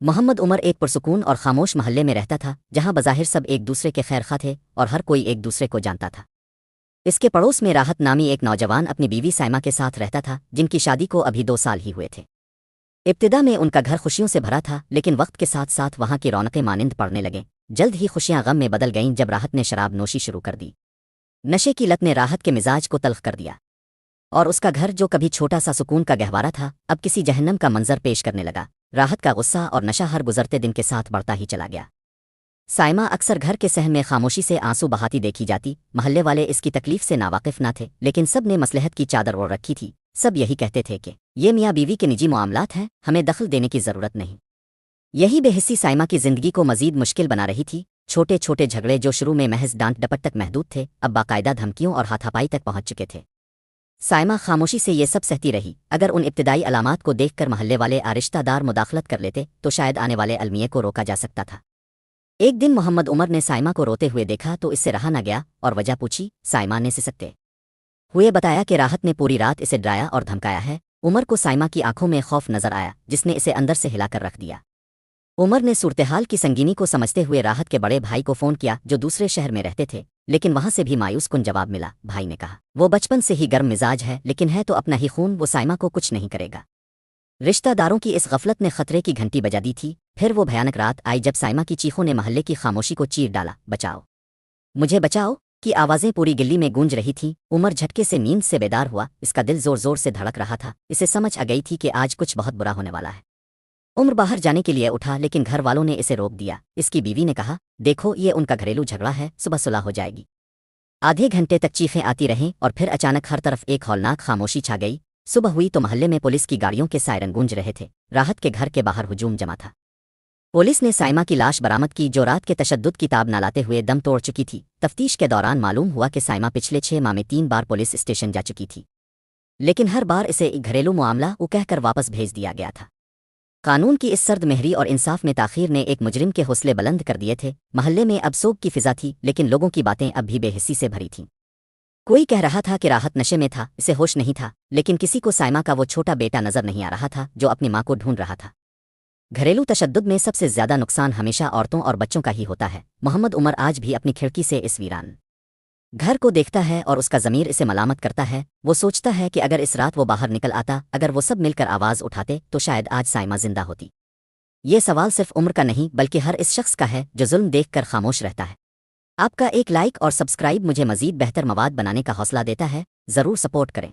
محمد عمر ایک پرسکون اور خاموش محلے میں رہتا تھا جہاں بظاہر سب ایک دوسرے کے خیر خواہ تھے اور ہر کوئی ایک دوسرے کو جانتا تھا۔ اس کے پڑوس میں راحت نامی ایک نوجوان اپنی بیوی سائمہ کے ساتھ رہتا تھا جن کی شادی کو ابھی 2 سال ہی ہوئے تھے۔ ابتدا میں ان کا گھر خوشیوں سے بھرا تھا لیکن وقت کے ساتھ ساتھ وہاں کی رونقیں مانند پڑنے لگیں۔ جلد ہی خوشیاں غم میں بدل گئیں جب راحت نے شراب نوشی شروع کر دی۔ نشے کی لت نے راحت کے مزاج کو تلخ کر دیا اور اس کا گھر جو کبھی چھوٹا سا سکون کا گہوارہ تھا اب کسی جہنم کا منظر پیش کرنے لگا۔ راحت کا غصہ اور نشہ ہر گزرتے دن کے ساتھ بڑھتا ہی چلا گیا۔ سائمہ اکثر گھر کے صحن میں خاموشی سے آنسو بہاتی دیکھی جاتی۔ محلے والے اس کی تکلیف سے ناواقف نہ تھے لیکن سب نے مصلحت کی چادر اوڑھ رکھی تھی۔ سب یہی کہتے تھے کہ یہ میاں بیوی کے نجی معاملات ہیں، ہمیں دخل دینے کی ضرورت نہیں۔ یہی بے حسی سائمہ کی زندگی کو مزید مشکل بنا رہی تھی۔ چھوٹے چھوٹے جھگڑے جو شروع میں محض ڈانٹ ڈپٹ تک محدود تھے اب باقاعدہ دھمکیوں اور ہاتھا پائی تک پہنچ چکے تھے۔ سائمہ خاموشی سے یہ سب سہتی رہی۔ اگر ان ابتدائی علامات کو دیکھ کر محلے والے رشتہ دار مداخلت کر لیتے تو شاید آنے والے المیے کو روکا جا سکتا تھا۔ ایک دن محمد عمر نے سائمہ کو روتے ہوئے دیکھا تو اس سے رہا نہ گیا اور وجہ پوچھی۔ سائمہ نے سسکتے ہوئے بتایا کہ راحت نے پوری رات اسے ڈرایا اور دھمکایا ہے۔ عمر کو سائمہ کی آنکھوں میں خوف نظر آیا جس نے اسے اندر سے ہلا کر رکھ دیا۔ عمر نے صورتحال کی سنگینی کو سمجھتے ہوئے راحت کے بڑے بھائی کو فون کیا جو دوسرے شہر میں رہتے تھے لیکن وہاں سے بھی مایوس کن جواب ملا۔ بھائی نے کہا وہ بچپن سے ہی گرم مزاج ہے لیکن ہے تو اپنا ہی خون، وہ سائمہ کو کچھ نہیں کرے گا۔ رشتہ داروں کی اس غفلت نے خطرے کی گھنٹی بجا دی تھی۔ پھر وہ بھیانک رات آئی جب سائمہ کی چیخوں نے محلے کی خاموشی کو چیر ڈالا۔ بچاؤ مجھے بچاؤ کی آوازیں پوری گلی میں گونج رہی تھیں۔ عمر جھٹکے سے نیند سے بیدار ہوا، اس کا دل زور زور سے دھڑک رہا تھا۔ اسے سمجھ آ گئی تھی کہ آج کچھ بہت برا ہونے والا ہے۔ عمر باہر جانے کے لیے اٹھا لیکن گھر والوں نے اسے روک دیا۔ اس کی بیوی نے کہا دیکھو یہ ان کا گھریلو جھگڑا ہے، صبح صلح ہو جائے گی۔ آدھے گھنٹے تک چیخیں آتی رہیں اور پھر اچانک ہر طرف ایک ہولناک خاموشی چھا گئی۔ صبح ہوئی تو محلے میں پولیس کی گاڑیوں کے سائرن گونج رہے تھے۔ راحت کے گھر کے باہر ہجوم جمع تھا۔ پولیس نے سائمہ کی لاش برآمد کی جو رات کے تشدد کی تاب نہ لاتے ہوئے دم توڑ چکی تھی۔ تفتیش کے دوران معلوم ہوا کہ سائمہ پچھلے 6 ماہ میں 3 بار پولیس اسٹیشن جا چکی تھی لیکن ہر بار اسے ایک گھریلو معاملہ کہہ کر واپس بھیج دیا گیا تھا۔ قانون کی اس سرد مہری اور انصاف میں تاخیر نے ایک مجرم کے حوصلے بلند کر دیے تھے۔ محلے میں اب سوگ کی فضا تھی لیکن لوگوں کی باتیں اب بھی بے حسی سے بھری تھیں۔ کوئی کہہ رہا تھا کہ راحت نشے میں تھا، اسے ہوش نہیں تھا، لیکن کسی کو سائمہ کا وہ چھوٹا بیٹا نظر نہیں آ رہا تھا جو اپنی ماں کو ڈھونڈ رہا تھا۔ گھریلو تشدد میں سب سے زیادہ نقصان ہمیشہ عورتوں اور بچوں کا ہی ہوتا ہے۔ محمد عمر آج بھی اپنی کھڑکی سے اس ویران گھر کو دیکھتا ہے اور اس کا ضمیر اسے ملامت کرتا ہے۔ وہ سوچتا ہے کہ اگر اس رات وہ باہر نکل آتا، اگر وہ سب مل کر آواز اٹھاتے تو شاید آج سائمہ زندہ ہوتی۔ یہ سوال صرف عمر کا نہیں بلکہ ہر اس شخص کا ہے جو ظلم دیکھ کر خاموش رہتا ہے۔ آپ کا ایک لائک اور سبسکرائب مجھے مزید بہتر مواد بنانے کا حوصلہ دیتا ہے، ضرور سپورٹ کریں۔